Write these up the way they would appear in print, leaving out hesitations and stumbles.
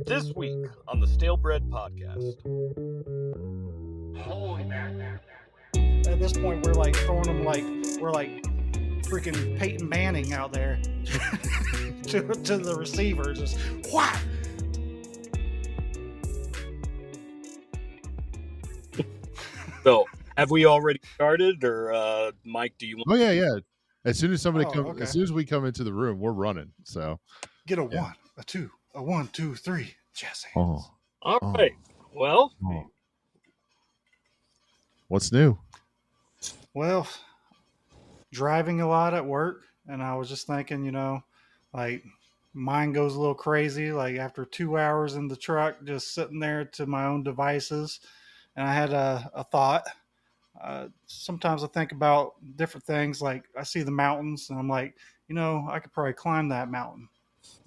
This week on the Stale Bread Podcast. At this point, we're like throwing them like we're like freaking Peyton Manning out there to the receiver. Just whack. So, have we already started, or Mike? Do you want? Oh yeah. As soon as somebody comes, okay. as soon as we come into the room, we're running. So Get a 1, a 2, a 1, 2, 3. Jazz hands. Oh, All right. Well, what's new? Well, driving a lot at work, and I was just thinking, like mine goes a little crazy. Like after 2 hours in the truck, just sitting there to my own devices, and I had a thought. Sometimes I think about different things. Like I see the mountains, and I'm like, I could probably climb that mountain.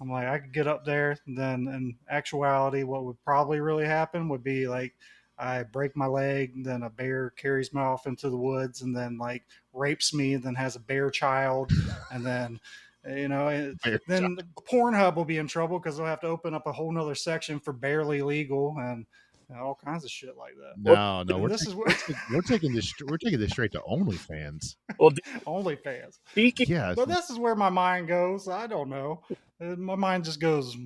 I'm like, I could get up there. And then in actuality, what would probably really happen would be like I break my leg, and then a bear carries me off into the woods, and then like rapes me, and then has a bear child, and then then Pornhub will be in trouble because they'll have to open up a whole nother section for barely legal and all kinds of shit like that. No, we're taking this straight to OnlyFans. Well, OnlyFans. Yeah, but this is where my mind goes. I don't know. My mind just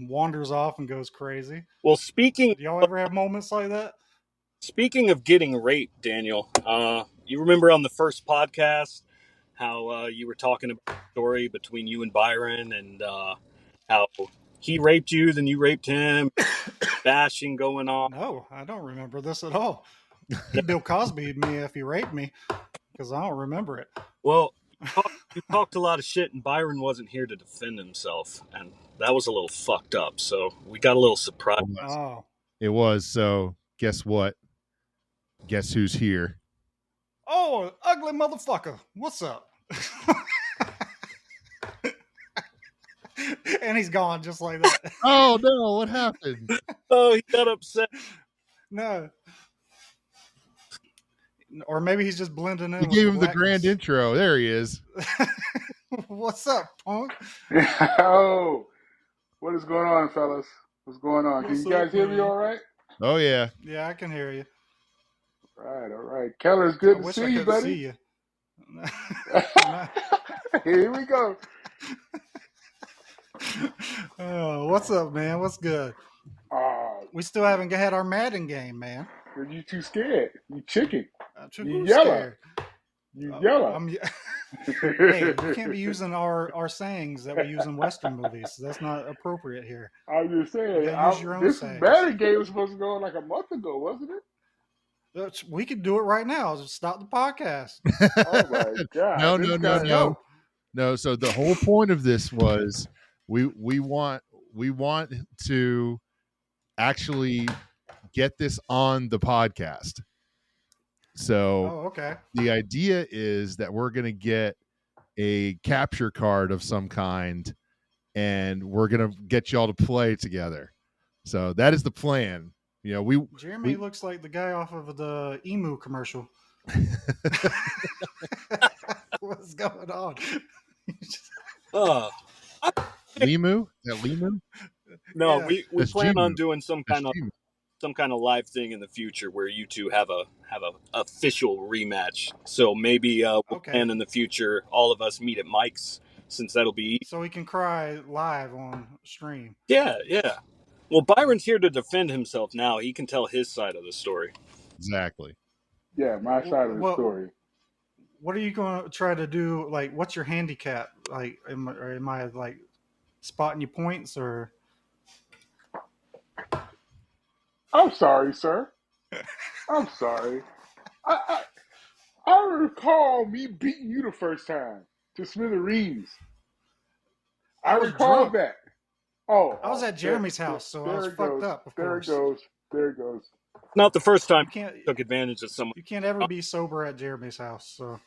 wanders off and goes crazy. Well, do y'all ever have moments like that? Speaking of getting raped, Daniel, you remember on the first podcast how you were talking about the story between you and Byron, and how he raped you, then you raped him, bashing going on. No, I don't remember this at all. He Bill Cosby'd me if he raped me, because I don't remember it. Well, you talked a lot of shit, and Byron wasn't here to defend himself, and that was a little fucked up. So we got a little surprised. Oh, it was. So guess what? Guess who's here? Oh, ugly motherfucker! What's up? And he's gone just like that. Oh no! What happened? Oh, he got upset. No. Or maybe he's just blending in. You gave him the grand intro. There he is. What's up, punk? Oh, what is going on, fellas? What's going on? Can you guys hear me all right? Oh yeah. Yeah, I can hear you. All right. Keller, it's good to see you, buddy. See you. Here we go. Oh, what's up, man? What's good? We still haven't had our Madden game, man. You too scared. You chicken. You yellow. You yellow. Hey, you can't be using our sayings that we use in Western movies. That's not appropriate here. I'm just saying. This Madden game was supposed to go on like a month ago, wasn't it? We could do it right now. Just stop the podcast. Oh my god! No. So the whole point of this was we want to actually get this on the podcast. So okay. The idea is that we're going to get a capture card of some kind, and we're going to get y'all to play together. So that is the plan. Jeremy looks like the guy off of the Emu commercial. What's going on? Limu? That Limu? No, yeah. we plan on doing some kind of live thing in the future where you two have a official rematch. So maybe we'll plan in the future all of us meet at Mike's, since that'll be so we can cry live on stream. Yeah. Well, Byron's here to defend himself now. He can tell his side of the story. Exactly. Yeah, my side of the story. What are you going to try to do? Like, what's your handicap? Like, am I like spotting you points or? I'm sorry, sir. I'm sorry. I recall me beating you the first time to smithereens. I recall that. I was at Jeremy's house, so I was fucked up. Of course. There it goes. Not the first time you took advantage of someone. You can't ever be sober at Jeremy's house. So.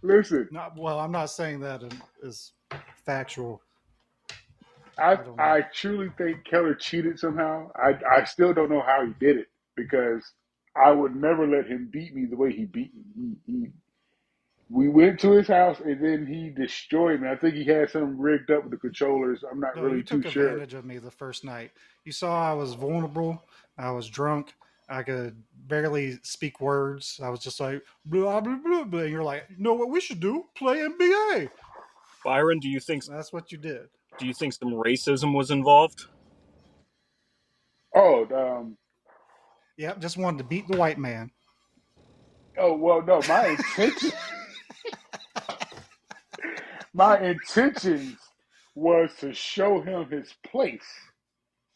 Listen. I'm not saying that is factual. I truly think Keller cheated somehow. I still don't know how he did it, because I would never let him beat me the way he beat me. We went to his house and then he destroyed me. I think he had something rigged up with the controllers. I'm not No, you really too took sure. advantage of me the first night. You saw I was vulnerable. I was drunk. I could barely speak words. I was just like blah blah blah blah. And you're like, you know what we should do? Play NBA. Byron, That's what you did. do you think some racism was involved? Oh, Yep, just wanted to beat the white man. oh well, no. My intentions was to show him his place.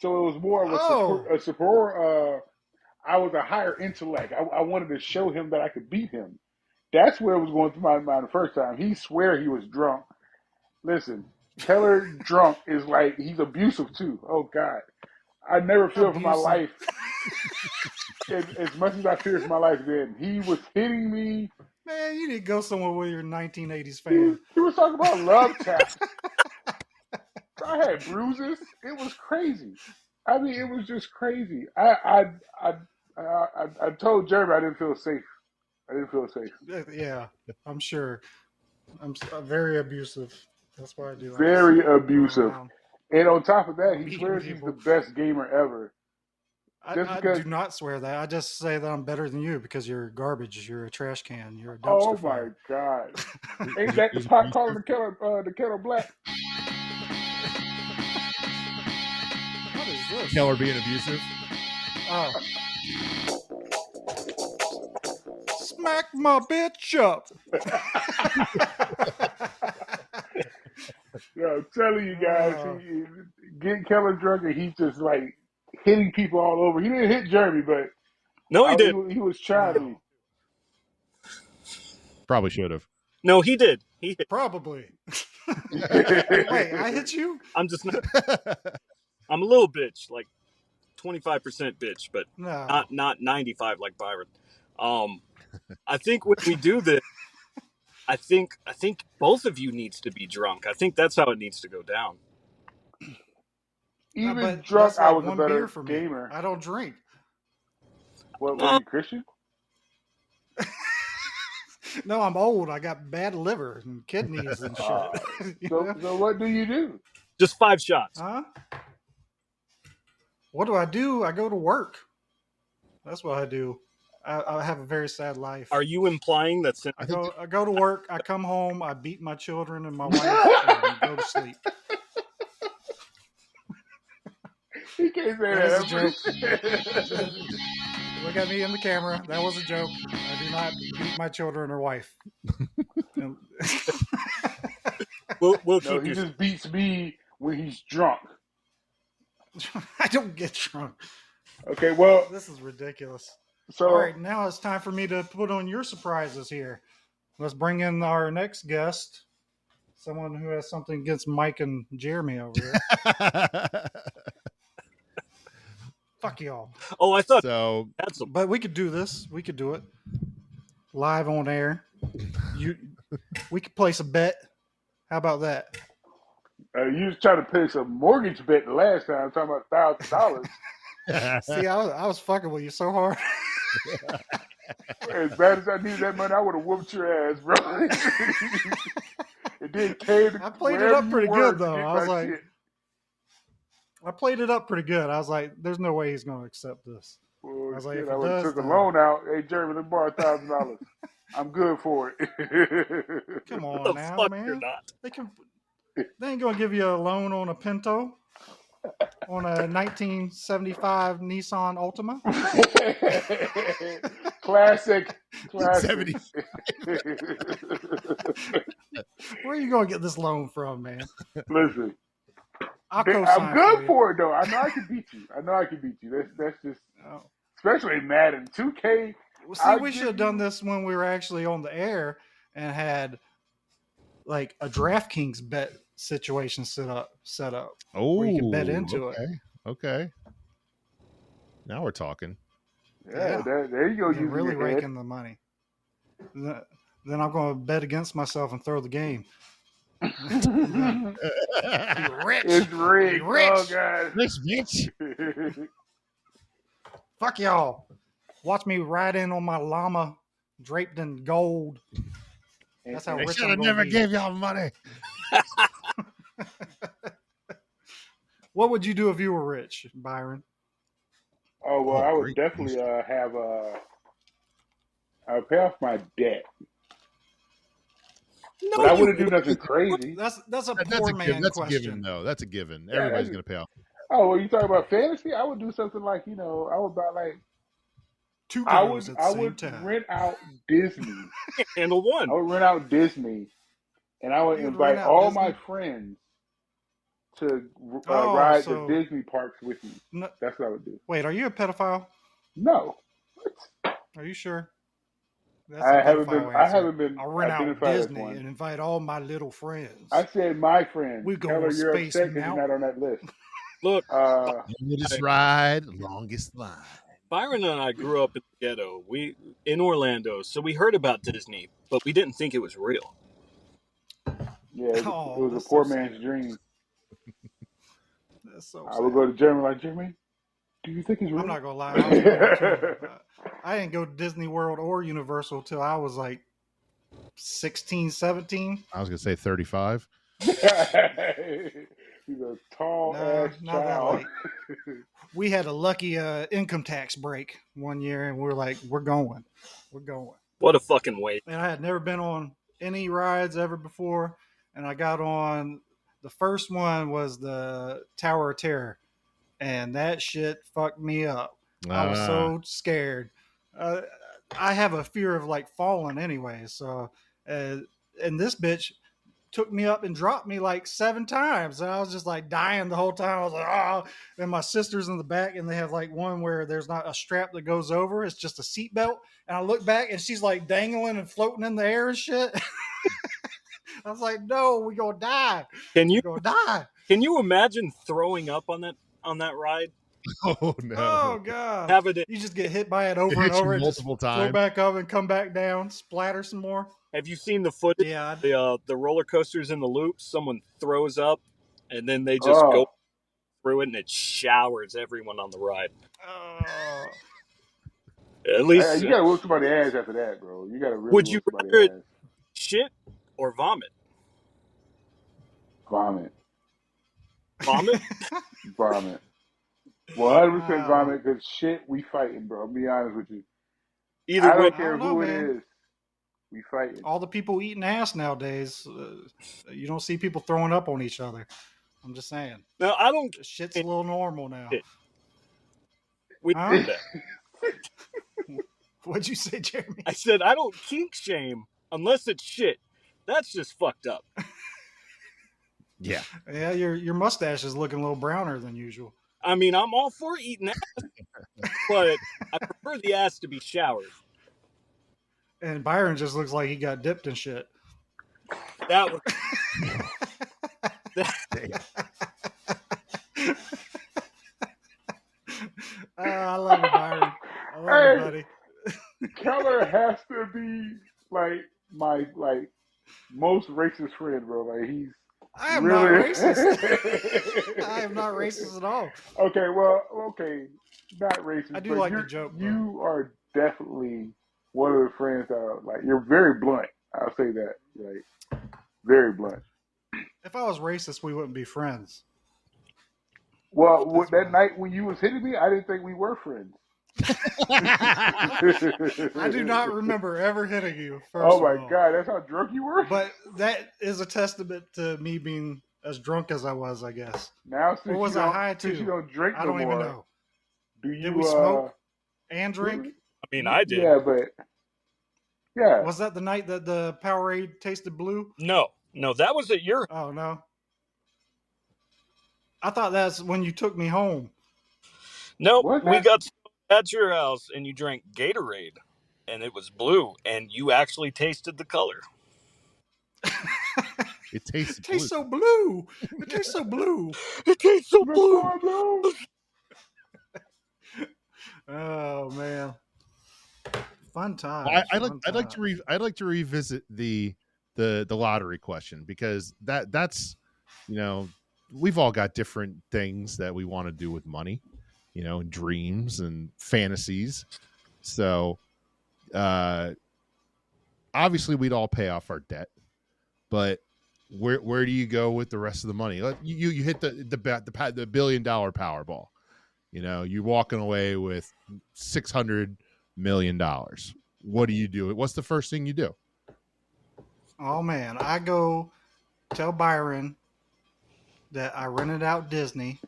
So it was more of Oh, a superior. I was a higher intellect. I wanted to show him that I could beat him. That's where it was going through my mind the first time. He swear he was drunk. Listen, Keller drunk is like he's abusive too. Oh God, I never feel for my abusive. life as much as I fear for my life. Then he was hitting me. Man, you need to go somewhere with your 1980s He, fan. he was talking about love taps. I had bruises. It was crazy. I mean, it was just crazy. I told Jeremy I didn't feel safe. I didn't feel safe. Yeah, I'm sure. Very abusive. That's what I do. I just Very run abusive. around And on top of that, he beating swears he's the people. best gamer ever. Just I because, do not swear that. I just say that I'm better than you because you're garbage. You're a trash can. You're a dumpster oh my fire. God. Ain't He- that the he's pot calling abusive. the kettle black? What is this? Keller being abusive. Oh, smack my bitch up. I'm telling you guys, Oh, he getting Keller drunk and he's just like hitting people all over. He didn't hit Jeremy, but No, he did. he was trying me. no, Probably should have. No, he did. He hit. probably. Wait, I hit you? I'm just not. I'm a little bitch, like 25% bitch, but No. not 95 like Byron. I think when we do this, I think both of you needs to be drunk. I think that's how it needs to go down. No, Even but drunk, that's I like was a one beer better for me. gamer. I don't drink. What are No, you, Christian? No, I'm old. I got bad liver and kidneys and shit. Uh, You so know? so what do you do? just 5 shots. Huh? What do? I go to work. That's what I do. I have a very sad life. Are you implying that since I think I go to work. I come home. I beat my children and my wife and go to sleep. He can't say That is a that. joke. Look at me in the camera. That was a joke. I do not beat my children or wife. we'll No, keep he your just beats me when he's drunk. I don't get drunk. Okay, well, This is ridiculous. All so right, now it's time for me to put on your surprises here. Let's bring in our next guest, someone who has something against Mike and Jeremy over there. Fuck y'all. Oh, I thought so. you had some. But we could do this. We could do it live on air. We could place a bet. How about that? you was trying to pay some mortgage bet the last time, talking about $1,000. See, I was fucking with you so hard. As bad as I needed that money, I would have whooped your ass, bro. And then came to I played it wherever up you pretty were good to though. get I was my like, shit. I played it up pretty good. I was like, there's no way he's going to accept this. Well, I was like, shit, if I he would have does, took a then loan out. Hey, Jeremy, let's borrow $1,000. I'm good for it. come on The now, fuck you're man. not. They ain't gonna give you a loan on a Pinto, on a 1975 Nissan Altima. Classic, classic. 70. Where are you gonna get this loan from, man? Listen, I'll I'm co-sign good for you. for it though. I know I can beat you. I know I can beat you. That's just, Oh. especially Madden 2K. Well, see, I we should give have done you. this when we were actually on the air and had like a DraftKings bet situation set up where you could bet Oh, into it. okay. Okay. Now we're talking. Yeah, Yeah, there you go, and using really your head. raking the money. Then I'm going to bet against myself and throw the game. Be rich. It's Be rigged. Oh rich. god. This bitch. Fuck y'all. Watch me ride in on my llama draped in gold. That's how They rich should I'm have gonna never be. gave y'all money. What would you do if you were rich, Byron? Oh well, Oh, I would great definitely question. I would pay off my debt, but No, I you wouldn't do nothing wouldn't. crazy. That's a That's poor a given. man That's a given, question. though. That's a given. Yeah, Everybody's gonna pay off. oh, well, you talking about fantasy? I would do something like I would buy like Two girls at the I same would time. rent out Disney. Can't handle I one. would rent out Disney, and I would You would rent invite out all my Disney. friends to Oh, ride the so Disney parks with me. no, That's what I would do. wait, are you a pedophile? No, Are you sure? That's a pedophile I answer. haven't been I'll rent out identified as Disney one. and invite all my little I friends. said my friends. We go Keller, on you're Space upset because you're not Mountain. on that list. Look, Longest I, ride, longest line. Byron and I grew up in the ghetto. We in Orlando, so we heard about Disney, but we didn't think it was real. Yeah, it Oh, was a that's so poor man's sad. dream. That's so I would sad. go to Jeremy like, Jeremy, do you think it's I'm real? not gonna lie, I was poor too. I didn't go to Disney World or Universal till I was like 16, 17. I was gonna say 35. He's a tall Nah, ass not that child. late. We had a lucky income tax break one year, and we were like, we're going. What a fucking waste. And I had never been on any rides ever before, and I got on the first one was the Tower of Terror, and that shit fucked me up. I was Ah, so scared. Uh, I have a fear of like falling anyway, so uh, and this bitch took me up and dropped me like 7 times, and I was just like dying the whole time. I was like, oh, and my sister's in the back, and they have like one where there's not a strap that goes over; it's just a seatbelt. And I look back, and she's like dangling and floating in the air and shit. I was like, no, we gonna die. Can you We're gonna die. can you imagine throwing up on that ride? oh no! Oh god. Have it. You just get hit by it It over and hits you over and just multiple float times. back up and come back down, splatter some more. Have you seen the footage? Yeah. The roller coasters in the loops. Someone throws up, and then they just go Oh, through it, and it showers everyone on the ride. Oh. At least, you gotta whoop somebody's ass after that, bro. You gotta really would you whoop somebody's rather it ass. shit or vomit? Vomit, Vomit. vomit. 100% Oh. vomit. Cause shit, we fighting, bro. I'll be honest with you. Either I way, don't I care don't know, who it man. is. We fighting. All the people eating ass nowadays, you don't see people throwing up on each other. I'm just saying. no, I don't. Shit's a little normal now. Shit. We Huh? that. What'd you say, Jeremy? I said I don't kink shame unless it's shit. That's just fucked up. Yeah. Yeah, your mustache is looking a little browner than usual. I mean, I'm all for eating ass, but I prefer the ass to be showered. And Byron just looks like he got dipped in shit. That was that, I love you, Byron. I love Hey, you, buddy. Keller has to be like my most racist friend, bro. Like he's I am not really. racist. I am not racist at all. Okay, well, okay, not I racist, do but like the joke, though. you are definitely one of the friends that are like you're very blunt. I'll say that, like very blunt. If I was racist, we wouldn't be friends. Well, That's what that I night when you was hitting me, I didn't think we were friends. I do not remember ever hitting you, Oh first of my all. god, that's how drunk you were. But that is a testament to me being as drunk as I was, I guess. Now Or was I high since you too? don't drink I no don't even more, know. do Did we you smoke and drink? I mean, I did. Yeah, but yeah. Was that the night that the Powerade tasted blue? No, that was at your. Oh, no. I thought that's when you took me home. Nope, Was we that? got at your house, and you drank Gatorade, and it was blue, and you actually tasted the color. It tastes It blue. tastes so blue. It tastes so blue. It tastes so The blue. car blue? Oh, man. Fun times. Well, I'd like to revisit the lottery question, because that's we've all got different things that we want to do with money, and dreams and fantasies. So obviously we'd all pay off our debt, but where do you go with the rest of the money? You hit the $1 billion Powerball. You know, you're walking away with $600 million. What do you do? What's the first thing you do? Oh man, I go tell Byron that I rented out Disney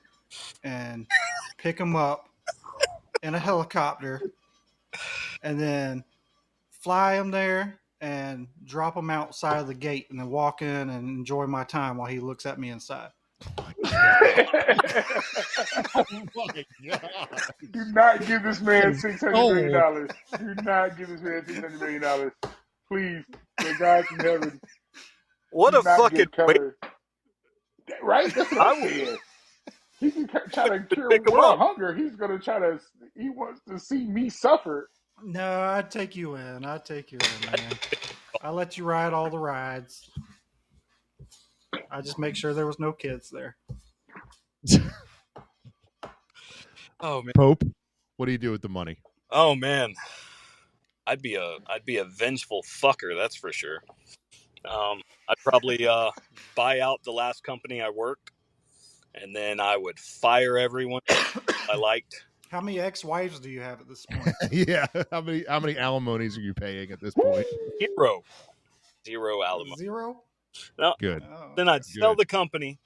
and pick him up in a helicopter and then fly him there and drop him outside of the gate and then walk in and enjoy my time while he looks at me inside. Oh my god! Do not give this man $600 million. Oh, Do not give this man $600 million. Please, for God in heaven, What do a not fucking give waste. Keller. Right? That's what I I'm would saying. He can try to cure pick him world up. hunger. He's gonna try to. He wants to see me suffer. No, I'd take you in. I'd take you in, man. I let you ride all the rides. I just make sure there was no kids there. Oh man. Pope, what do you do with the money? Oh man. I'd be a vengeful fucker, that's for sure. I'd probably buy out the last company I worked, and then I would fire everyone I liked. How many ex-wives do you have at this point? Yeah, how many alimonies are you paying at this point? Zero alimony. 0? No, Good, Oh, then I'd sell good. the company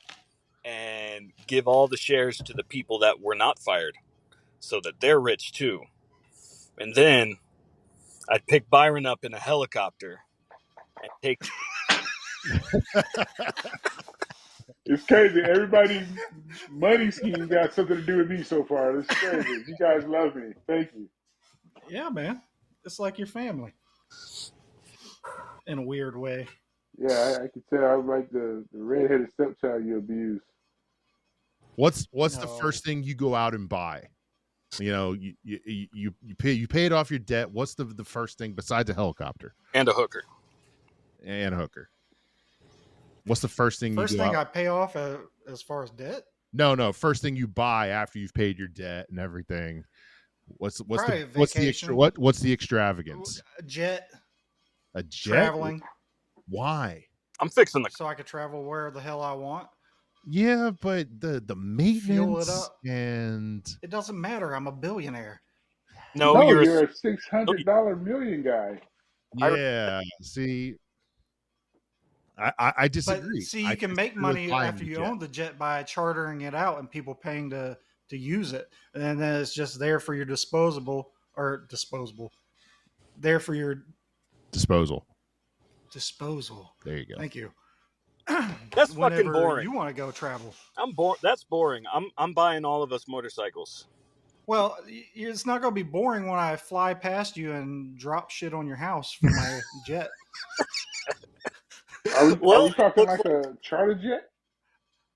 and give all the shares to the people that were not fired, so that they're rich too. And then I'd pick Byron up in a helicopter and take. It's crazy. Everybody's money scheme got something to do with me so far. It's crazy. You guys love me. Thank you. yeah, man. It's like your family in a weird way. Yeah, I can tell. I'm like the redheaded stepchild you abuse. What's the No. first thing you go out and buy? You know, you paid off your debt. What's the first thing besides a helicopter And a hooker. and a hooker? What's the first thing First you go thing out? I pay off as far as debt? No. First thing you buy after you've paid your debt and everything. What's Probably the extra? vacation. What's the extravagance? A jet, A jet? traveling, Why? I'm fixing the. so I could travel where the hell I want. Yeah, but the Fuel it maintenance up. and It doesn't matter. I'm a billionaire. No, No, you're a you're a $600 million guy. yeah. See, I But disagree. see, I you can make disagree with money buying after the you jet. own the jet by chartering it out and people paying to use it, and then it's just there for your disposable, there for your Disposal. disposal. There you go. Thank you. That's fucking Whenever boring. you want to go travel. That's boring. I'm buying all of us motorcycles. Well, it's not going to be boring when I fly past you and drop shit on your house from my jet. Are Well, we talking like a charter jet?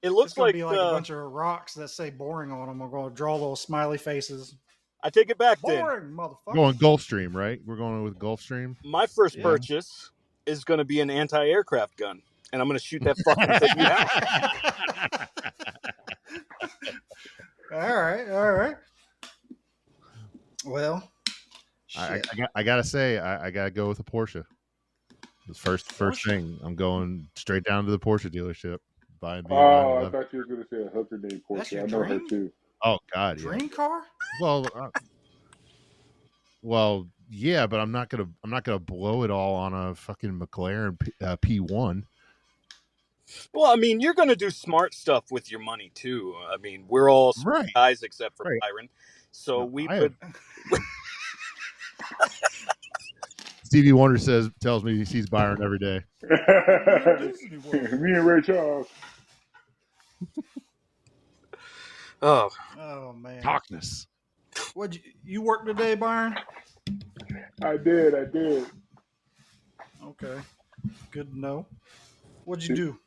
it It's looks going to like be like a bunch of rocks that say boring on them. We're going to draw little smiley faces. I take it back then. Boring, motherfucker. Going Gulfstream, right? We're going with Gulfstream. My first Yeah. purchase is going to be an anti-aircraft gun, and I'm going to shoot that fucking thing down. All right. Well, shit. I gotta say, I gotta go with a Porsche. The first Porsche? thing, I'm going straight down to the Porsche dealership, buying me a Oh, I 911. thought you were going to say a hooker named That's Portia. your I know her dream? too. Oh God, yeah. Dream car? Well, yeah, but I'm not gonna blow it all on a fucking McLaren P1. Well, I mean, you're going to do smart stuff with your money too. I mean, we're all smart Right, guys except for right. Byron, so No, we I would. have. Stevie Wonder tells me he sees Byron every day. Me and Ray Charles. Oh, Oh man. Darkness. What you work today, Byron? I did. Okay. Good to know. What'd you do?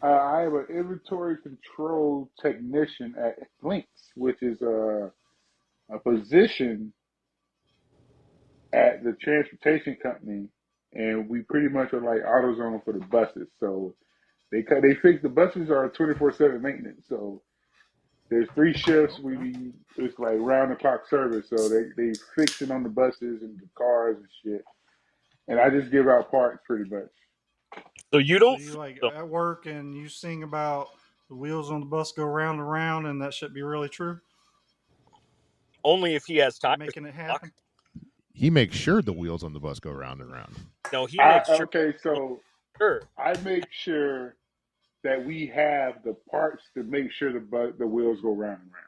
I am an inventory control technician at Links, which is a position at the transportation company, and we pretty much are like AutoZone for the buses. So they fix the buses are 24/7 maintenance. So there's 3 shifts. Okay. It's like round the clock service. So they fixing on the buses and the cars and shit. and I just give out parts pretty much. So you So don't you fix like them. at work and you sing about the wheels on the bus go round and round, and that should be really true. Only if he has You're tires on making it the block. happen. He makes sure the wheels on the bus go round and round. No, he makes sure. Okay, so Sure. I make sure that we have the parts to make sure the wheels go round and round.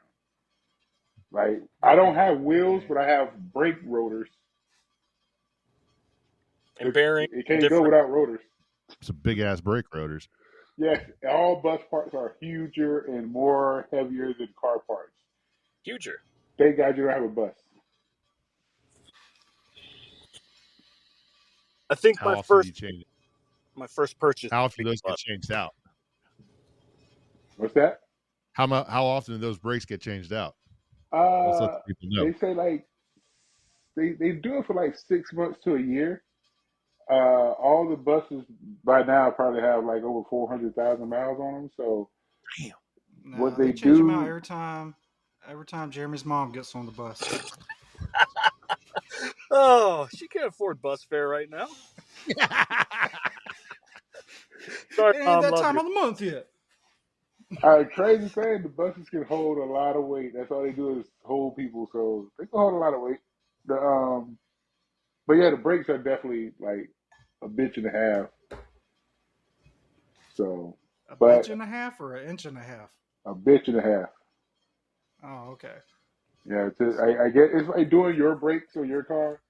Like I don't have wheels, Okay. but I have brake rotors And because bearing it and can't go different. without rotors. Some big ass brake rotors. Yes, all bus parts are huger and more heavier than car parts. Huger. Thank God you don't have a bus. I think How often do you change it? my first purchase How would often be do those a get bus. changed out? What's that? How often do those brakes get changed out? Let's let the people know. They say like they do it for like 6 months to a year. All the buses by now probably have like over 400,000 miles on them. So Damn. what No, they they change them out do, every time. Every time Jeremy's mom gets on the bus. Oh, she can't afford bus fare right now. Sorry, It ain't Mom. that Love time you. of the month yet. crazy thing, the buses can hold a lot of weight. That's all they do is hold people, so they can hold a lot of weight. The but yeah, the brakes are definitely like a bitch and a half. So, A bitch but and a half or an inch and a half? a bitch and a half. Oh, okay. Yeah, I get it's like doing your brakes on your car,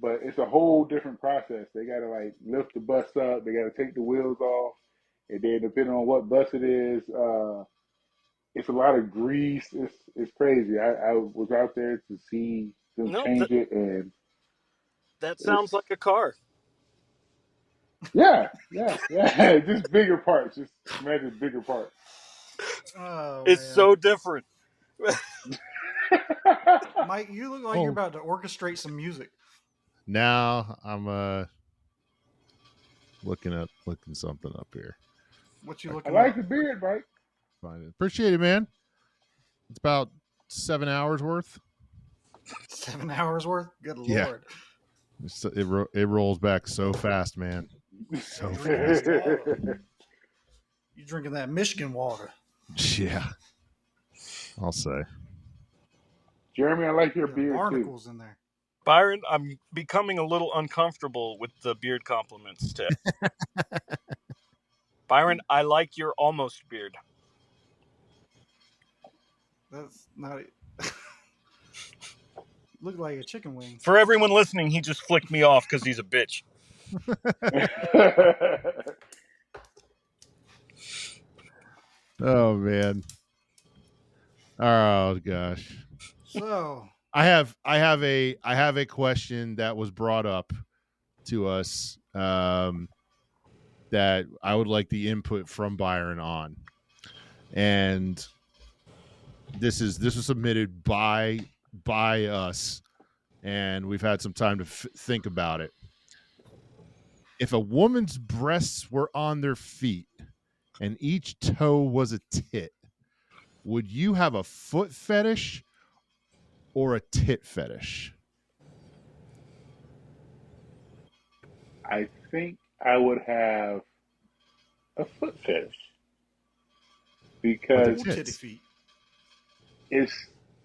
but it's a whole different process. They gotta like lift the bus up, they gotta take the wheels off, and then depending on what bus it is, it's a lot of grease. It's crazy. I was out there to see them No, change it, and that it's sounds like a car. yeah. Just bigger parts. Just imagine bigger parts. Oh It's man, so different. Mike, you look like you're Oh, about to orchestrate some music. now I'm looking something up here. What you I looking like up? the beard, Mike. Find it. Appreciate it, man. It's about 7 hours worth. 7 hours worth? Good Yeah, lord! it rolls back so fast, man. So Drinking this fast. water. You drinking that Michigan water? Yeah, I'll say. Jeremy, I like your There's beard too. barnacles in there. Byron, I'm becoming a little uncomfortable with the beard compliments today. Byron, I like your almost beard. That's not. Look like a chicken wing. For everyone listening, he just flicked me off because he's a bitch. Oh man. Oh gosh. So, I have a question that was brought up to us that I would like the input from Byron on. And this was submitted by us, and we've had some time to think about it. If a woman's breasts were on their feet and each toe was a tit, would you have a foot fetish or a tit fetish? I think I would have a foot fetish But they're because ooh, titty tits. feet. it's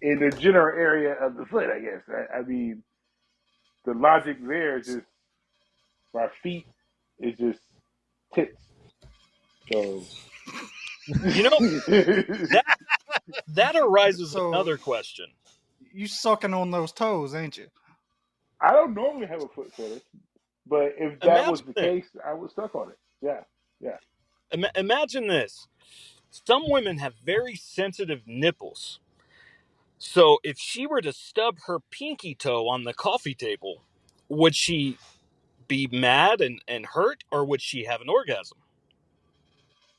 in the general area of the foot. I guess. I mean, the logic there is just my feet is just tits. So You know, that that arises So, another question. you sucking on those toes, ain't you? I don't normally have a foot fetish, but if that was Imagine the this. case, I would suck on it. Yeah, yeah. Imagine this. Some women have very sensitive nipples. So if she were to stub her pinky toe on the coffee table, would she be mad and hurt, or would she have an orgasm?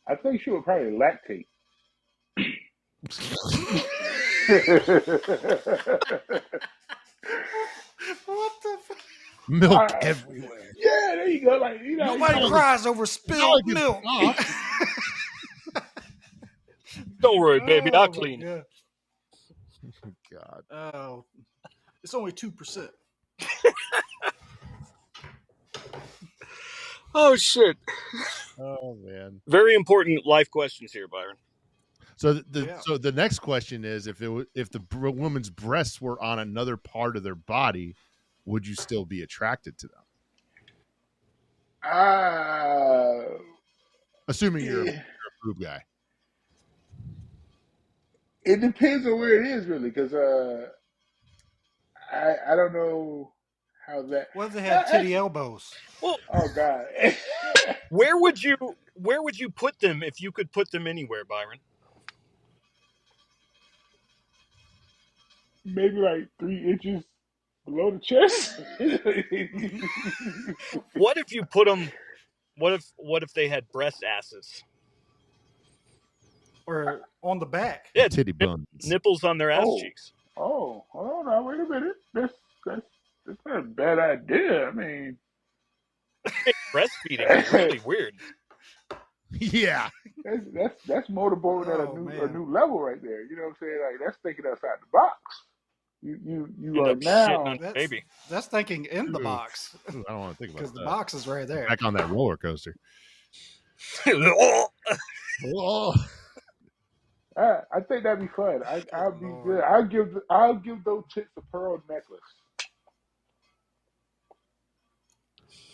I think she would probably lactate. What the? Milk I, everywhere. yeah, there you go. Like Nobody Now I get, cries over now I spilled get milk. off. Don't worry, baby, I'll Oh my clean it. god. God. Oh, it's only 2%. Oh shit! Oh man. Very important life questions here, Byron. So Yeah. so the next question is if the woman's breasts were on another part of their body, would you still be attracted to them? Uh, Assuming you're a it, boob guy. it depends on where it is, really, because I don't know how that. What if they had titty Actually, elbows? Well, oh God, where would you put them if you could put them anywhere, Byron? maybe like 3 inches below the chest. What if you put them? What if they had breast asses? Or on the back? Yeah, Titty buns. nipples on their ass Oh, cheeks. oh, hold on, wait a minute. That's that's not a bad idea. I mean, Breastfeeding that's really weird. Yeah. that's motorboating at Oh a man. new level right there. You know what I'm saying? Like that's thinking outside the box. You End are up shitting on now. your That's baby. that's thinking in the Ooh. box. Ooh, I don't want to think about Because the that. box is right there. Back on that roller coaster. Oh, I think that'd be fun. Good I'll be lord. good. I'll give those chicks a pearl necklace.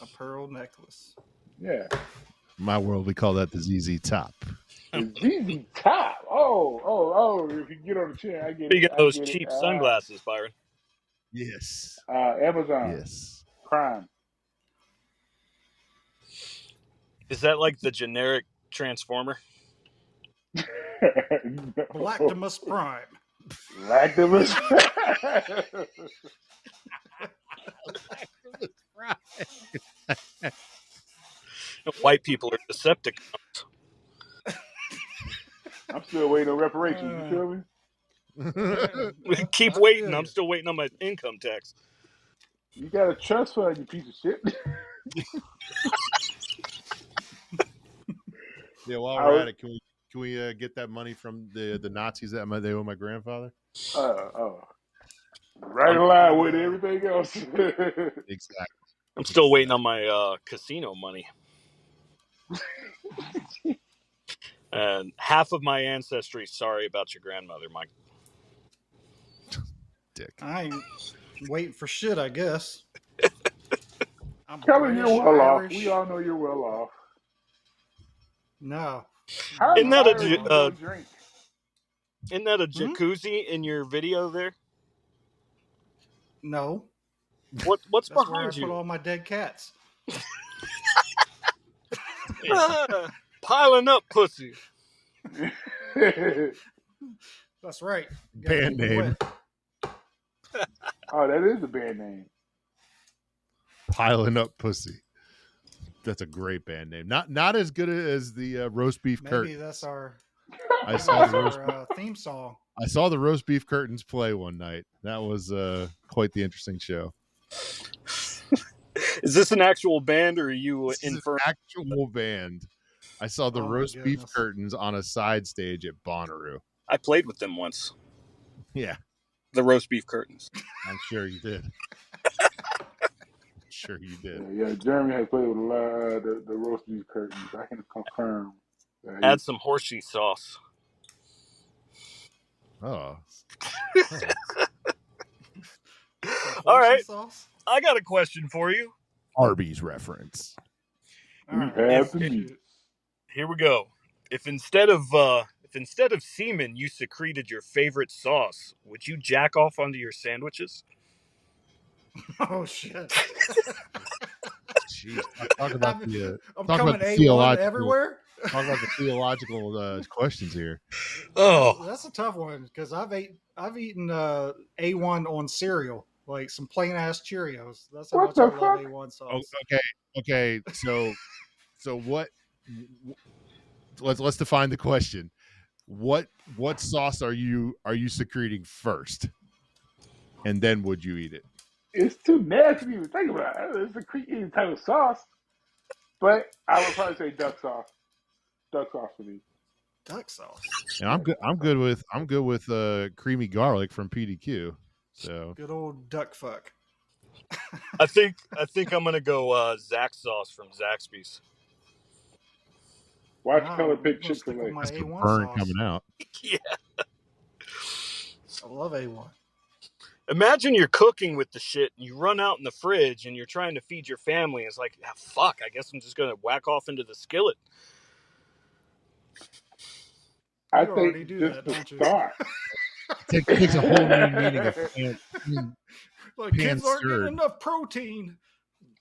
A pearl necklace. Yeah, my world, we call that the ZZ Top. the ZZ Top. Oh! If you get on the chin, I get it. Speaking of I those get it. cheap sunglasses, Byron, Yes. Amazon Yes. Prime. is that like the generic Transformer? No, Lactimus Prime. lactose. White people are Decepticons. I'm still waiting on reparations. You Uh, feel me? yeah, Keep I waiting. feel I'm you. still waiting on my income tax. You got a trust fund, you piece of shit. Yeah, while I we're at was, it, can we get that money from the Nazis that they owe my grandfather? oh, right I'm in line with Uh, everything else. Exactly. I'm still waiting on Exactly. my casino money. And half of my ancestry. Sorry about your grandmother, Mike. Dick. I ain't waiting for shit, I guess. I'm Kelly, you're British, well off. We Irish. all know you're well off. No. How Isn't you that Not a at Irish ja- and all. uh, don't drink? isn't that a Hmm? jacuzzi in your video there? No. What's That's where I behind put you? all my dead cats. Piling up pussy. That's right. Gotta Band keep them name. wet. Oh, that is the band name. Piling Up Pussy. That's a great band name. Not as good as the roast beef Maybe curtains. that's our I maybe saw that's the roast. our theme song. I saw the roast beef curtains play one night. That was quite the interesting show. Is this an actual band, or are you This is an inferring? actual band. I saw the Oh my roast beef goodness. curtains on a side stage at Bonnaroo. I played with them once. Yeah, The roast beef curtains. I'm sure you did. Sure you did. Yeah, Jeremy has played with a lot of the roast beef curtains. I can confirm. Add some horseshoe sauce. Oh. Oh. Some All horsey right, sauce? I got a question for you. Arby's reference. All We've right. had If the meat. Shoot. Here we go. If instead of semen you secreted your favorite sauce, would you jack off onto your sandwiches? Oh shit. Jeez, talk about I'm, the I'm talk about coming the A1 theological everywhere. questions here. Oh, That's a tough one because I've eaten A1 on cereal, like some plain ass Cheerios. That's how What much I the love fuck? A1 Oh, sauce. okay. So what? Let's define the question. What sauce are you secreting first, and then would you eat it? It's too nasty to even think about. It's a creepy type of sauce, but I would probably say duck sauce. Duck sauce for me. Duck sauce. And Yeah, I'm good. duck sauce. I'm good with creamy garlic from PDQ. So Good old duck fuck. I think I'm gonna go Zach sauce from Zaxby's. Watch Keller I'm pick gonna Chick stick Fil with A. my That's a A1 burn sauce. coming out. Yeah. I love A1. Imagine you're cooking with the shit and you run out in the fridge and you're trying to feed your family. It's like, ah, fuck, I guess I'm just going to whack off into the skillet. I You think already do just that, the don't you? thought. Takes a whole new meaning of Like, pan kids aren't getting stirred. enough protein.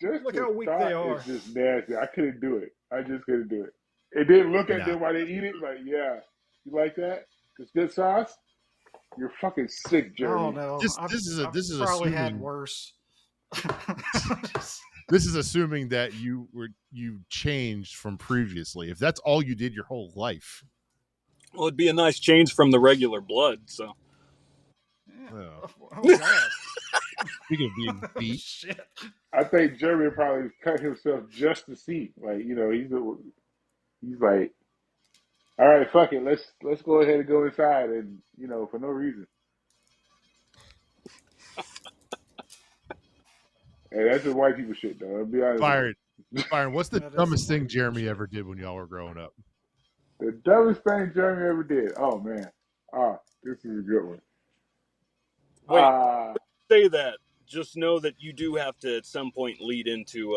Just Look the how weak they thought is are. just nasty. I couldn't do it. I just couldn't do it. And then look at No, them while they eat it. Like, yeah, you like that? It's good sauce. You're fucking sick, I don't Jeremy. know. this I've, this is a, I've this is probably had assuming worse. this is assuming that you changed from previously. If that's all you did your whole life, Well, it'd be a nice change from the regular blood. So, Yeah. oh, Oh God. speaking of being Oh, beat, shit. I think Jeremy probably cut himself just to see. Like, he's like, all right, fuck it. Let's go ahead and go inside, and for no reason. And that's just white people shit, though. I'll be honest with Byron, you. Byron, what's the That is some dumbest white thing people Jeremy shit. ever did when y'all were growing up? The dumbest thing Jeremy ever did. Oh man. This is a good one. wait, Uh say that. Just know that you do have to at some point lead into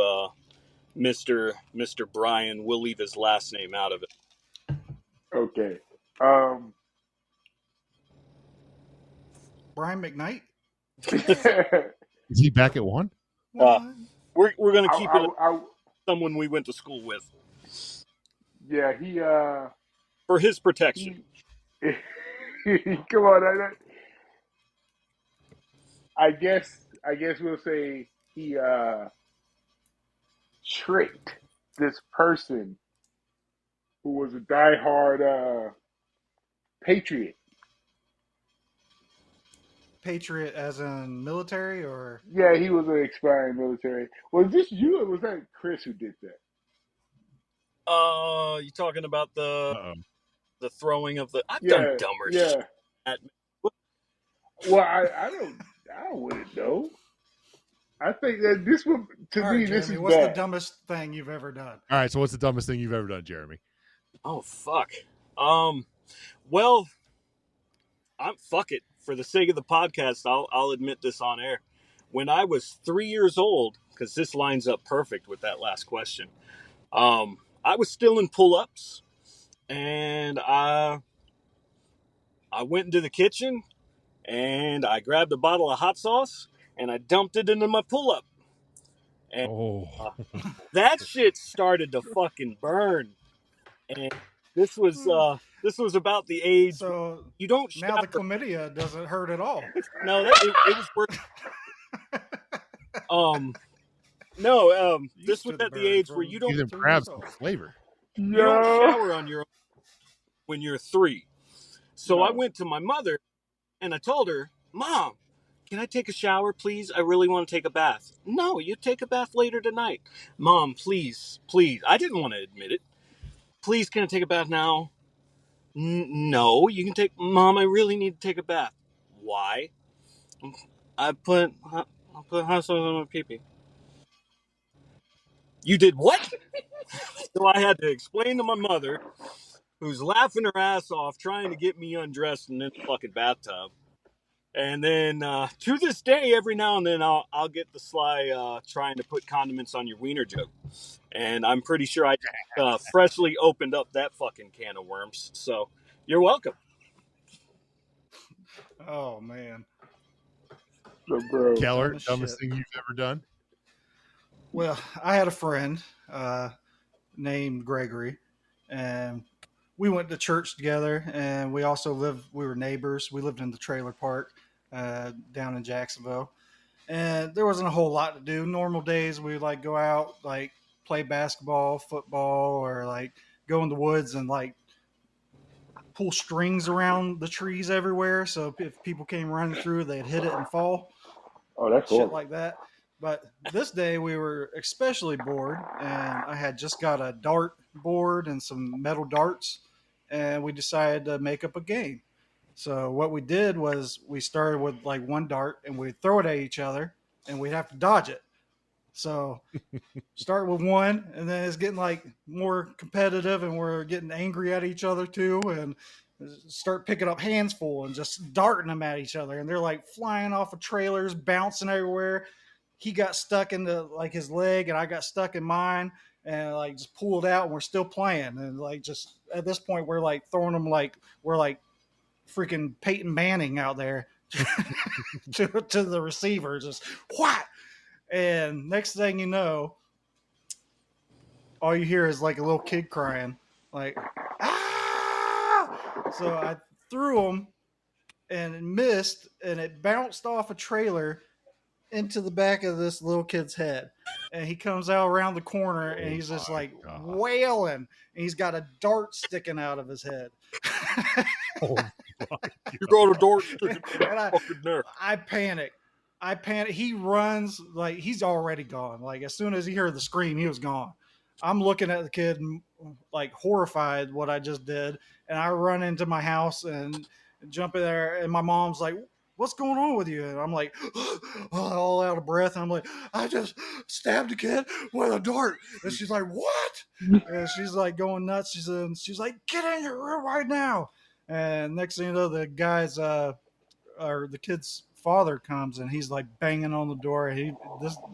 Mr. Brian. We'll leave his last name out of okay. Um Brian McKnight? I, Is he back at one? it. One. We're going to keep it as I, someone we went to school with yeah, for his protection. he come on. I guess we'll say he tricked this person who was a diehard patriot. Patriot as in military or Yeah, he was an expiring military. Was this you or was that Chris who did that? You talking about Uh-oh. the throwing of the? I've done Yeah, dumber shit. yeah. Well, I don't wouldn't know. I think that this would, to all right, me, this Jeremy, is what's the bad. dumbest thing you've ever done? All right, so what's the dumbest thing you've ever done, Jeremy? Oh fuck. Well, I'm fuck it. For the sake of the podcast, I'll admit this on air. When I was 3 years old, because this lines up perfect with that last question. I was still in pull-ups, and I went into the kitchen and I grabbed a bottle of hot sauce and I dumped it into my pull-up, and Oh, uh, that shit started to fucking burn. And this was about the age where So you don't now the shower. chlamydia doesn't hurt at all. No, it was worth. Um, no, You this was stood the at the burn age where from give them 3 crabs years some old. flavor. you don't Yo, shower on your own when you're 3. So I no. went to my mother and I told her, "Mom, can I take a shower, please? I really want to take a bath." "No, you take a bath later tonight." "Mom, please, please." I didn't want to admit it. "Please, can I take a bath now?" No, you can take. "Mom, I really need to take a bath." "Why?" I put hot sauce on my pee pee." "You did what?" So I had to explain to my mother, who's laughing her ass off, trying to get me undressed and in the fucking bathtub. And then to this day, every now and then, I'll get the sly trying to put condiments on your wiener joke, and I'm pretty sure I freshly opened up that fucking can of worms. So you're welcome. Oh man, So, bro. Keller, dumbest shit. dumbest thing you've ever done? Well, I had a friend named Gregory, and we went to church together, and we also lived. We were neighbors. We lived in the trailer park down in Jacksonville, and there wasn't a whole lot to do. Normal days, we would like go out, like play basketball, football, or like go in the woods and like pull strings around the trees everywhere. So if people came running through, they'd hit it and fall, Oh, that's shit horrible. like that. But this day we were especially bored, and I had just got a dart board and some metal darts, and we decided to make up a game. So what we did was we started with like one dart, and we'd throw it at each other, and we'd have to dodge it. So start with one, and then it's getting like more competitive, and we're getting angry at each other too, and start picking up handsful and just darting them at each other, and they're like flying off of trailers, bouncing everywhere. He got stuck into like his leg, and I got stuck in mine, and like just pulled out, and we're still playing, and like just at this point we're like throwing them like we're like freaking Peyton Manning out there to the receiver, just what? And next thing you know, all you hear is like a little kid crying, like ah! So I threw him and it missed, and it bounced off a trailer into the back of this little kid's head. And he comes out around the corner, and Oh he's just my like God. wailing, and he's got a dart sticking out of his head. Oh my You got a dart sticking in And your fucking neck. I panic. I panic. He runs like he's already gone. Like as soon as he heard the scream, he was gone. I'm looking at the kid like horrified what I just did, and I run into my house and jump in there, and my mom's like, "What's going on with you?" And I'm like, all out of breath. And I'm like, "I just stabbed a kid with a dart," and she's like, "What?" And she's like going nuts. She's like, "Get in your room right now!" And next thing you know, the guy's or the kid's father comes, and he's like banging on the door.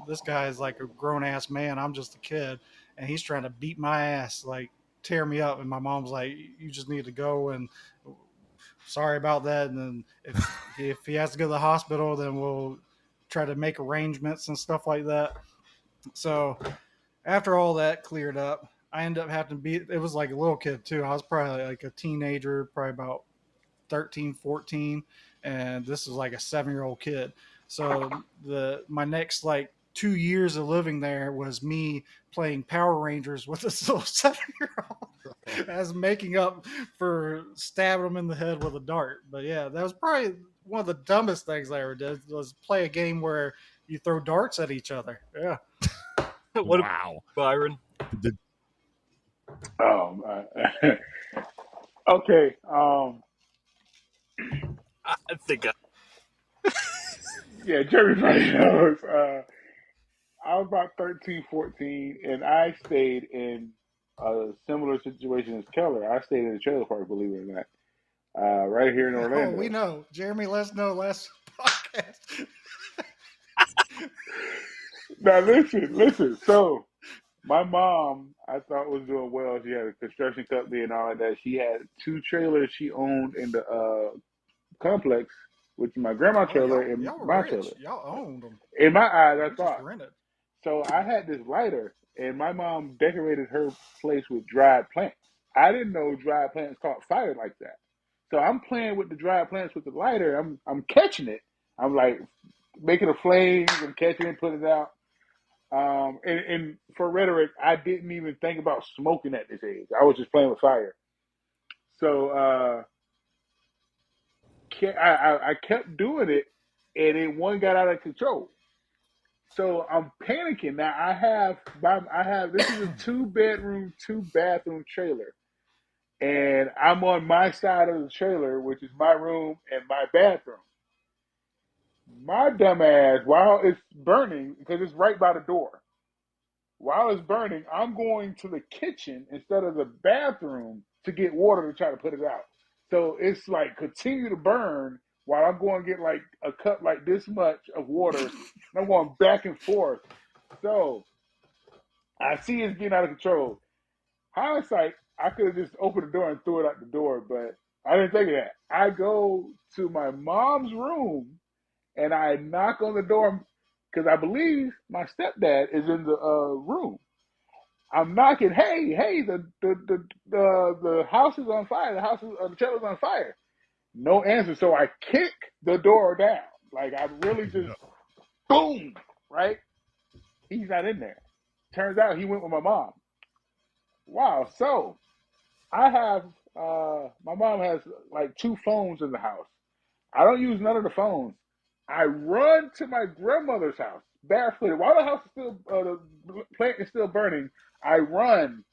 This guy is like a grown ass man. I'm just a kid, and he's trying to beat my ass, like tear me up. And my mom's like, "You just need to go, and sorry about that. And then if he has to go to the hospital, then we'll try to make arrangements and stuff like that." So after all that cleared up, I ended up having to be. It was like a little kid too. I was probably like a teenager, probably about 13, 14, and this is like a 7-year-old kid. So my next like 2 years of living there was me playing Power Rangers with this little 7-year-old as making up for stabbing him in the head with a dart. But yeah, that was probably one of the dumbest things I ever did, was play a game where you throw darts at each other. Yeah. What about Wow. Byron? The- Okay. I think Yeah, Jerry probably knows. I was about 13, 14, and I stayed in a similar situation as Keller. I stayed in a trailer park, believe it or not, right here in Oh, we Orlando. know. Jeremy let us know last podcast. Now, listen. So, my mom, I thought was doing well. She had a construction company and all of that. She had two trailers she owned in the complex, which is my grandma's Oh, trailer y'all and y'all were my rich. trailer. Y'all owned them. In my eyes, I We just thought. rented. So I had this lighter, and my mom decorated her place with dried plants. I didn't know dried plants caught fire like that. So I'm playing with the dried plants with the lighter. I'm catching it. I'm like making a flame. I'm catching it, putting it out. And for rhetoric, I didn't even think about smoking at this age. I was just playing with fire. So I kept doing it, and then one got out of control. So I'm panicking now. I have this is a 2 bedroom, 2 bathroom trailer, and I'm on my side of the trailer, which is my room and my bathroom. My dumb ass, while it's burning, because it's right by the door. While it's burning, I'm going to the kitchen instead of the bathroom to get water to try to put it out. So it's like continue to burn while I'm going to get like a cup like this much of water. And I'm going back and forth. So I see it's getting out of control. Hindsight, I could have just opened the door and threw it out the door, but I didn't think of that. I go to my mom's room and I knock on the door because I believe my stepdad is in the room. I'm knocking. Hey, the house is on fire. The trailer's on fire. No answer. So I kick the door down. Like I really just boom. Right. He's not in there. Turns out he went with my mom. Wow. So I have my mom has like two phones in the house. I don't use none of the phones. I run to my grandmother's house barefooted while the house is still the plant is still burning. I run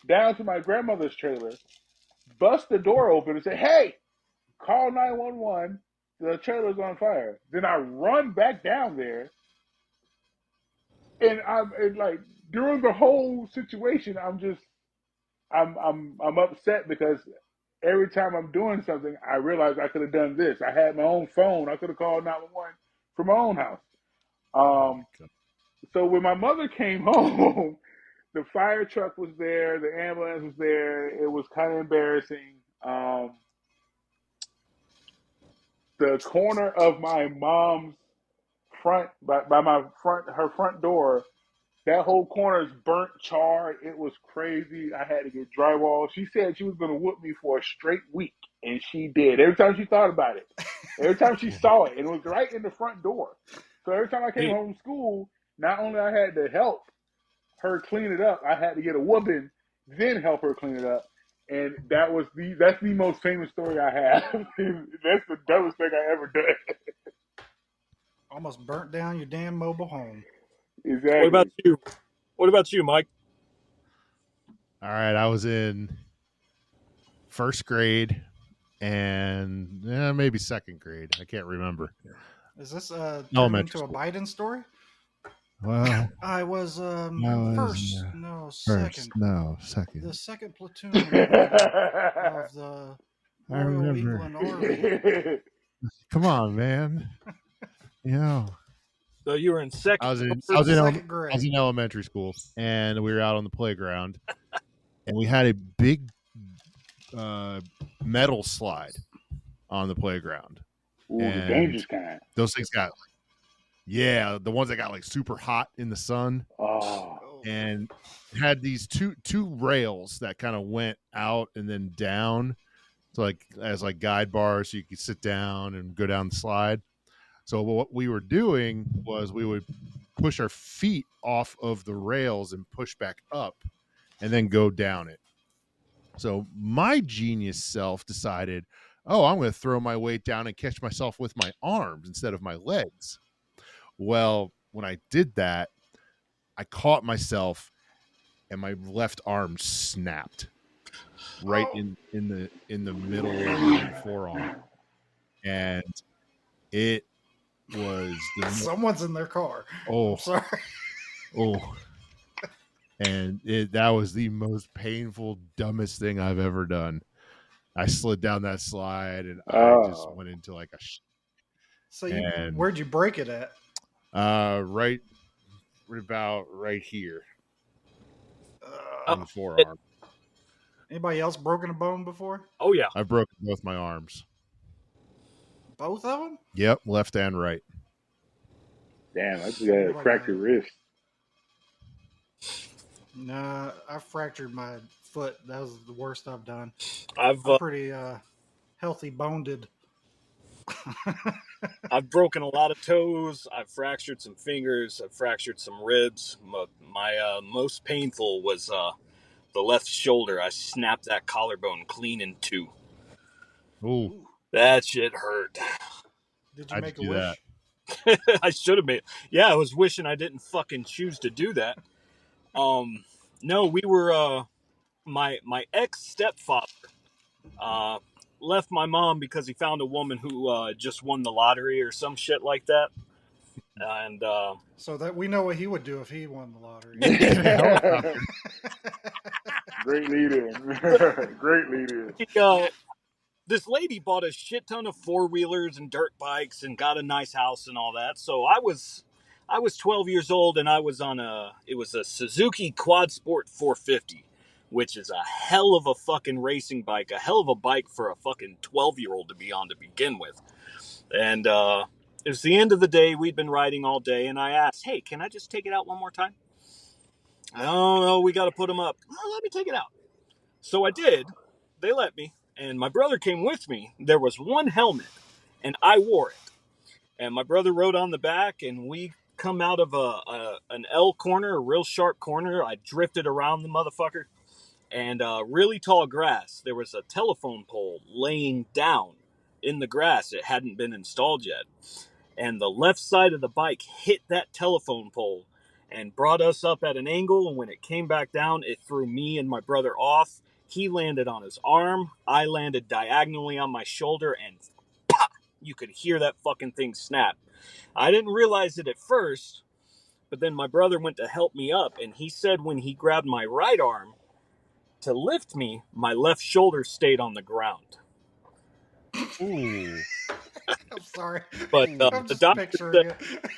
down to my grandmother's trailer, bust the door open, and say, "Hey, call 911. The trailer's on fire." Then I run back down there and like during the whole situation, I'm upset because every time I'm doing something, I realize I could have done this. I had my own phone. I could have called 911 from my own house. Oh my Um, god. so when my mother came home, the fire truck was there, the ambulance was there. It was kind of embarrassing. The corner of my mom's by my her front door, that whole corner is burnt, charred. It was crazy. I had to get drywall. She said she was going to whoop me for a straight week, and she did. Every time she thought about it, every time she saw it, and it was right in the front door. So every time I came Hey, home from school, not only I had to help her clean it up, I had to get a whooping, then help her clean it up. And that's the most famous story I have. That's the dumbest thing I ever done. Almost burnt down your damn mobile home. what about Exactly. you? What about you, Mike? All right, I was in first grade and maybe second grade. I can't remember. Is this turning Elementary into a school. Biden story? Well, I was I was first, no, first, second, no, second. the second platoon of the I Royal remember. England Army. Come on, man. You know, So you were in second. I was in I Or was in Second I was grade. in elementary school, and we were out on the playground, and we had a big uh, metal slide on the playground, Ooh, the and dangerous kind. those things got the ones that got like super hot in the sun, Oh, Oh, and had these two rails that kind of went out and then down, so like as like guide bars, so you could sit down and go down the slide. So what we were doing was we would push our feet off of the rails and push back up and then go down it. So my genius self decided, oh, I'm going to throw my weight down and catch myself with my arms instead of my legs. Well, when I did that, I caught myself and my left arm snapped right oh. in the middle of my forearm, and it was someone's in their car. oh I'm sorry. oh and that was the most painful, dumbest thing I've ever done. I slid down that slide and I just Oh. went into like So and where'd you break it at? right about right here Uh, oh, in the shit. forearm. anybody else broken a bone before? Oh yeah. I broke both my arms. Both of them? Yep, left and right. Damn, I just got So you're a like fractured a wrist. nah. I fractured my foot. That was the worst I've done. I've I'm pretty healthy boned. I've broken a lot of toes. I've fractured some fingers. I've fractured some ribs. My most painful was the left shoulder. I snapped that collarbone clean in two. Ooh, Ooh. That shit hurt. Did you how'd you make a do that? wish? I should have made. Yeah, I was wishing I didn't fucking choose to do that. Um, no, we were my ex stepfather uh left my mom because he found a woman who just won the lottery or some shit like that, and So that we know what he would do if he won the lottery. Get a helicopter. Great lead in. Great lead in. he, this lady bought a shit ton of four wheelers and dirt bikes and got a nice house and all that. So I was 12 years old and I was on it was a Suzuki Quad Sport 450, which is a hell of a fucking racing bike, a hell of a bike for a fucking 12-year-old to be on to begin with. And it was the end of the day. We'd been riding all day, and I asked, "Hey, can I just take it out one more time?" "Oh no, we got to put them up." "Well, let me take it out." So I did. They let me, and my brother came with me. There was one helmet, and I wore it. And my brother rode on the back, and we come out of an L corner, a real sharp corner. I drifted around the motherfucker, and really tall grass. There was a telephone pole laying down in the grass. It hadn't been installed yet, and the left side of the bike hit that telephone pole and brought us up at an angle. And when it came back down, it threw me and my brother off. He landed on his arm. I landed diagonally on my shoulder, and pop, you could hear that fucking thing snap. I didn't realize it at first, But then my brother went to help me up, and he said when he grabbed my right arm to lift me, my left shoulder stayed on the ground. Ooh. I'm sorry. But I'm the just doctor picturing said it.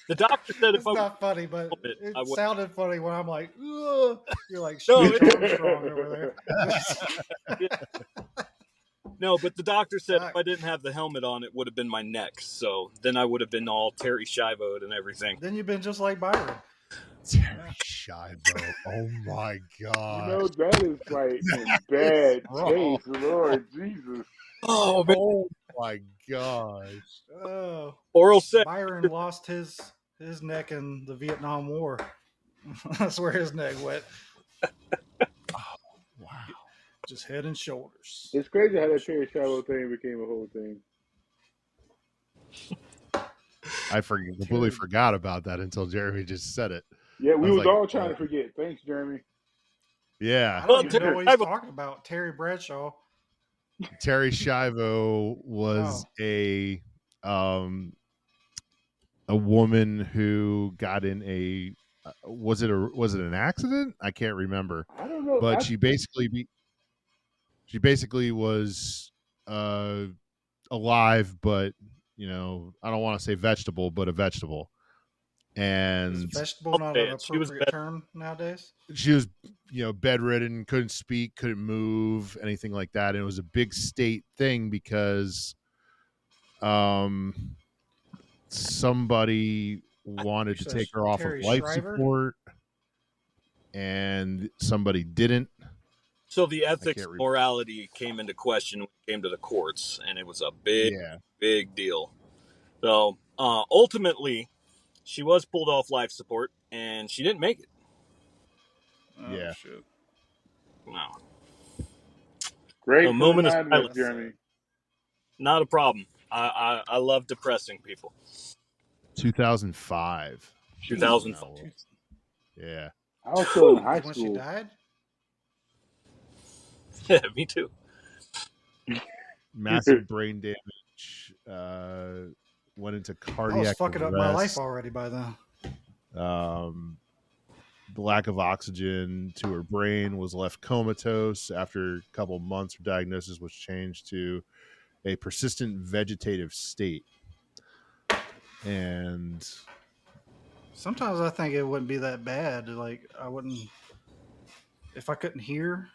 the doctor said if It's I was not funny, but helmet, I it would. sounded funny when I'm like, ugh. You're like No, Stretch Armstrong over there. no, but the doctor said if Fuck. I didn't have the helmet on, it would have been my neck. So then I would have been all Terry Schiavo'd and everything. Then you've been just like Byron. Terry Schiavo. Oh my You gosh. know, that is like in It's bad wrong. taste, Lord Jesus. Oh man, Oh my gosh. Oh, oral sex. Byron lost his neck in the Vietnam War. That's where his neck went. Oh, wow. Just head and shoulders. It's crazy how Head and that Terry shoulders. Schiavo thing became a whole thing. I completely forgot about that until Jeremy just said it. Yeah, I we was was like, all trying to forget. Thanks, Jeremy. yeah. I Well, don't even Terry know what he's Schiavo. talking about. Terry Bradshaw. Terry Schiavo was Oh, a woman who got in a was it an accident? I can't remember. I don't know. But she basically was alive, but I don't want to say vegetable, but a vegetable. is And vegetable I'll not say an it. She was appropriate term nowadays? she was bedridden, couldn't speak, couldn't move, anything like that. And it was a big state thing because somebody wanted You to said take her off of Terry life Shriver? support and somebody didn't. So the I ethics, can't remember. morality came into question when it came to the courts, and it was a big, Yeah. big deal. So ultimately, she was pulled off life support, and she didn't make it. Oh, Yeah. shit. No. A Great for the moment of silence. 90s, That's Jeremy. sad. Not a problem. I love depressing people. 2005. Jeez. 2005. That was. Yeah. I was still in high Is when she school. died? Yeah, me too. Massive brain damage. Went into I was cardiac fucking up my life arrest. already by then. The lack of oxygen to her brain was left comatose. After a couple of months, her diagnosis was changed to a persistent vegetative state. And Sometimes I think it wouldn't be that bad. Like, I wouldn't. If I couldn't hear,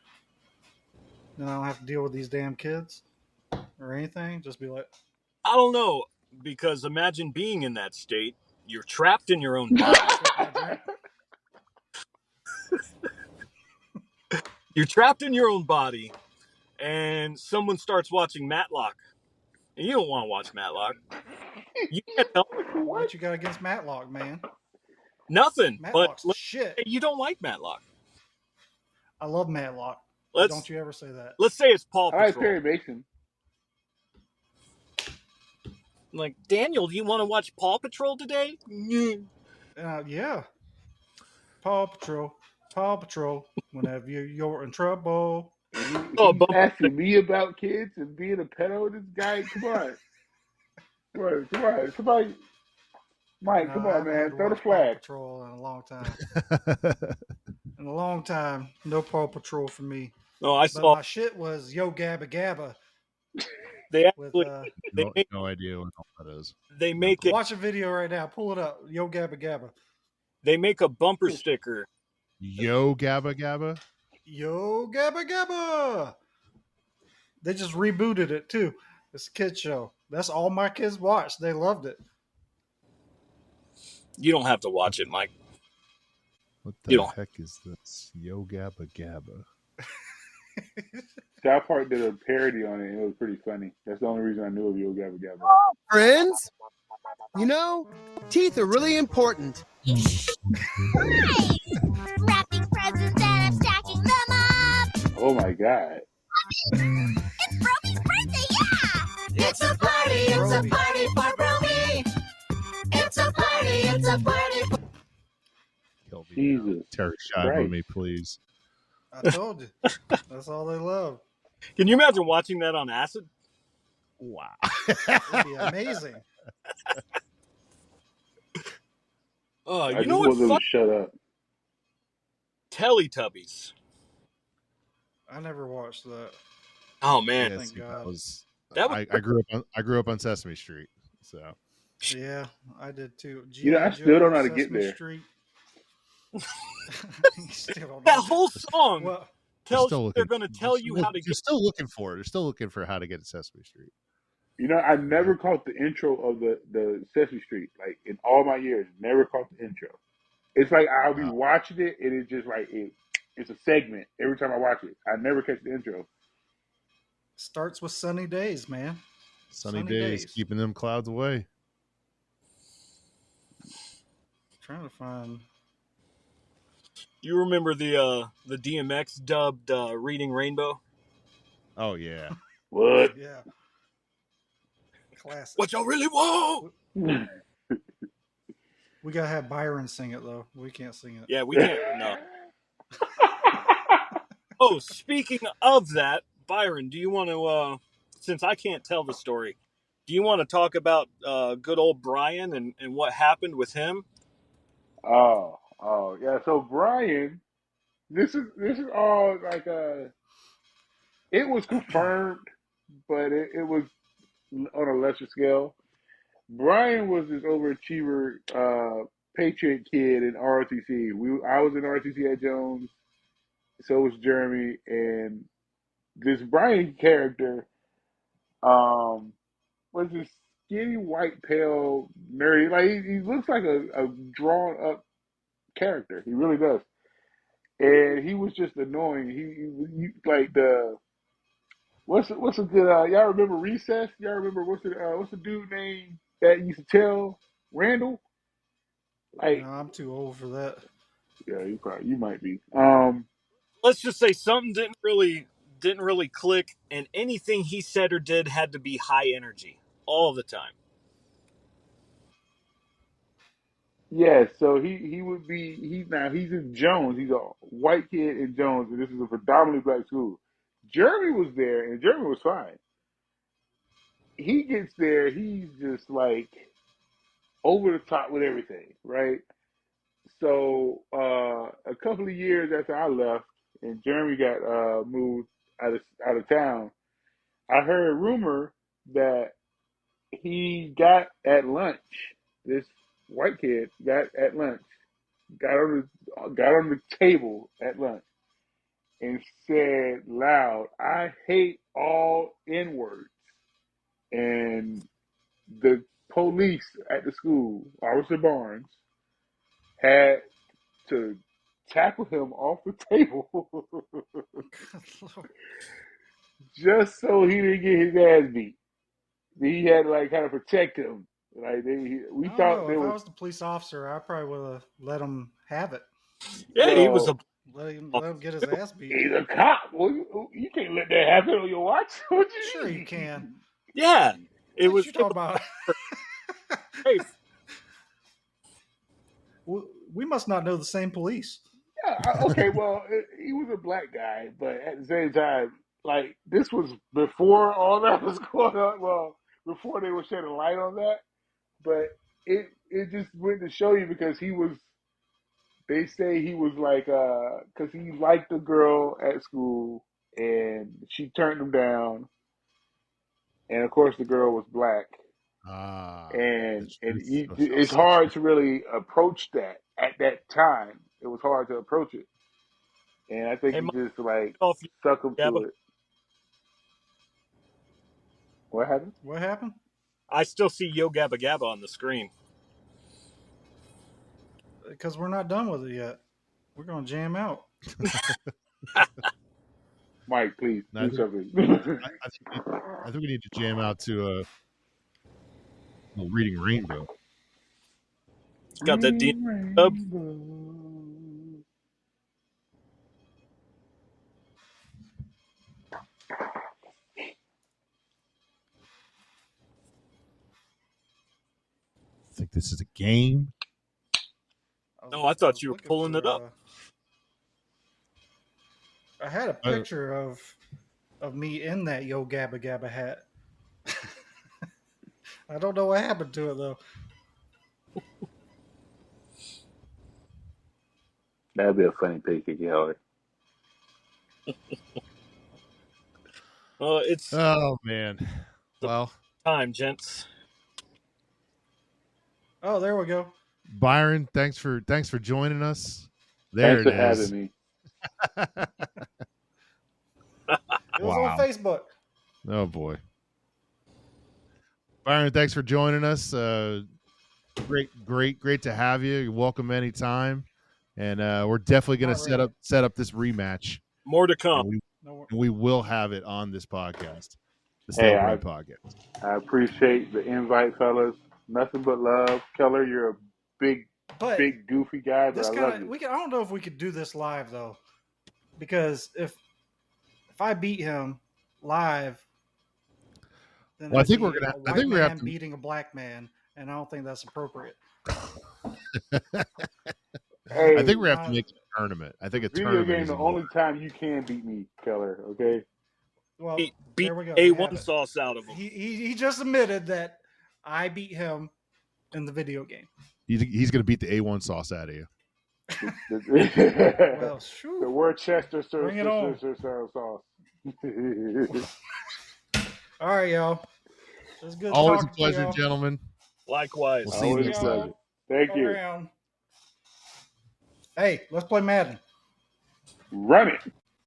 then I don't have to deal with these damn kids or anything. Just be like, I don't know, because imagine being in that state. You're trapped in your own body. choke my drink. You're trapped in your own body, and someone starts watching Matlock. And you don't want to watch Matlock. You can't help What? What you got against Matlock, man? nothing. But Matlock's the let's shit. say you don't like Matlock. I love Matlock. Let's Don't you ever say that. let's say it's Paw I like Patrol. Perry Mason. Like, Daniel, do you want to watch Paw Patrol today? Yeah. Paw Patrol. Paw Patrol. Whenever you're in trouble. And Oh, he's bumper sticker. asking me about kids and being a pedo. This guy, come on. Come on. Somebody, You Mike, know, come I on, haven't had man. to Throw the watch Paw flag. Patrol in a long time. In a long time, no Paw Patrol for me. No, I But saw my shit was Yo Gabba Gabba they with actually they make no idea what that is. they make a watch a video right now. Pull it up. Yo Gabba Gabba. they make a bumper sticker. Yo Gabba Gabba. Yo Gabba Gabba. They just rebooted it too. It's a kid show. That's all my kids watched. They loved it. You don't have to watch it, Mike. What You the don't. heck is this? Yo Gabba Gabba. South Park did a parody on it, and it was pretty funny. That's the only reason I knew of Yo Gabba Gabba. Friends, you know, teeth are really important. Right! Wrapping presents and I'm stacking them up. Oh my god. It's Broby's birthday, yeah! It's a party for Brody. It's a party for... Kill me now. Jesus Terry Shive Christ. on me, please. I told you. That's all they love. Can you imagine watching that on acid? Wow. It'd be amazing. I You know just what? want them to Fuck shut up. Teletubbies. I never watched that. Oh man, Yeah, Thank see, that God. was that was I grew up on Sesame Street, so Yeah, I did too. You know, GI I still don't Joe, know how to get Sesame there. Street. You still don't that know. whole song Well, you're tells you still they're looking. going to tell you how to You're get. still looking for it. You're still looking for how to get to Sesame Street. You know, I You know? never caught the intro of the Sesame Street. Like in all my years, never caught the intro. It's like I'll be Uh, watching it, and it's just like it's a segment every time I watch it. I never catch the intro. starts with Sunny Days, man. sunny Sunny days, Days. keeping them clouds away. Trying to find. You remember the DMX dubbed "Reading Rainbow"? Oh yeah, What? Yeah, classic. What y'all really want? We gotta have Byron sing it though. We can't sing it. Yeah, we can't. No. Oh, speaking of that, Byron, do you want to? Since I can't tell the story, do you want to talk about good old Brian and what happened with him? Oh, yeah. So Brian, this is all like it was confirmed, but it was on a lesser scale. Brian was this overachiever, Patriot kid in ROTC. I was in ROTC at Jones, so was Jeremy, and this Brian character um, was this skinny, white, pale, nerdy. Like he looks like a drawn up character. He really does. And he was just annoying. He like the what's a good y'all remember Recess? Y'all remember what's the dude name that used to tell Randall? No, Like I'm too old for that. yeah, you might be. Let's just say something didn't really click, and anything he said or did had to be high energy all the time. Yeah, so he would be he's in Jones. He's a white kid in Jones, and this is a predominantly black school. Jeremy was there, and Jeremy was fine. He gets there, he's just like over the top with everything, right? So a couple of years after I left, and Jeremy got moved out of town, I heard a rumor that he got at lunch. This white kid got at lunch, got on the table at lunch, and said loud, "I hate all N words." And the police at the school, Officer Barnes, had to tackle him off the table Good Lord. just so he didn't get his ass beat. He had to like kind of protect him. Like we I don't thought know. they If I was was the police officer, I probably would have let him have it. Yeah, he was a well. Let him get his ass beat. He's a cop. Well, you can't let that happen on your watch. What Sure, you you can. mean? yeah. It What was you it talking about? was safe. We must not know the same police. Yeah, okay. Well, he was a black guy, but at the same time, like this was before all that was going on. Well, before they were shedding light on that, but it just went to show you because he was. They say he was like, because he liked the girl at school, and she turned him down, and of course the girl was black, the and truth shall it's set you hard to really approach that at that time. It was hard to approach it, and I think Hey, he Mike, just like off you, suck him to Gabba. it. What happened? What happened? I still see Yo Gabba Gabba on the screen. Because we're not done with it yet. We're gonna jam out. Mike, please No, do something. I think we need to jam out to reading Rainbow. It's got that DMX Reading dub. rainbow. I think this is a game. No, I I thought was you were looking pulling it for. up. I had a Uh, picture of me in that Yo Gabba Gabba hat. I don't know what happened to it though. That'd be a funny picture, Howard. It's Oh man. Well, time, gents. Oh, there we go. Byron, thanks for joining us. There Thanks it for having is. me. It was on Wow. Facebook. Oh boy. Byron, thanks for joining us. Great to have you. You're welcome anytime. And we're definitely going Not to really. set up this rematch, More to come. and No, we will have it on this podcast, the Hey, Stale Brain Podcast. I appreciate the invite, fellas. Nothing but love. Keller, you're a big, but big, goofy guy, but this I kind love of you. we can. I don't know if we could do this live though, because if I beat him live, then Well, I it'd think we're be gonna. a I white think we have man to. beating a black man, and I don't think that's appropriate. Hey, I think we have to Uh, make a tournament. I think a video tournament game, is the in order. only time you can beat me, Keller, okay? well, Beat there we go. We have A1 it. sauce out of him. He just admitted that I beat him in the video game. He's going to beat the A1 sauce out of you. Well, The shoo, Worcester bring it on. sauce. All right, y'all. It was good Always a talking to pleasure, y'all. gentlemen. Likewise. We'll see you Always a next time. pleasure. Thank you. Around. Hey, let's play Madden. Run it.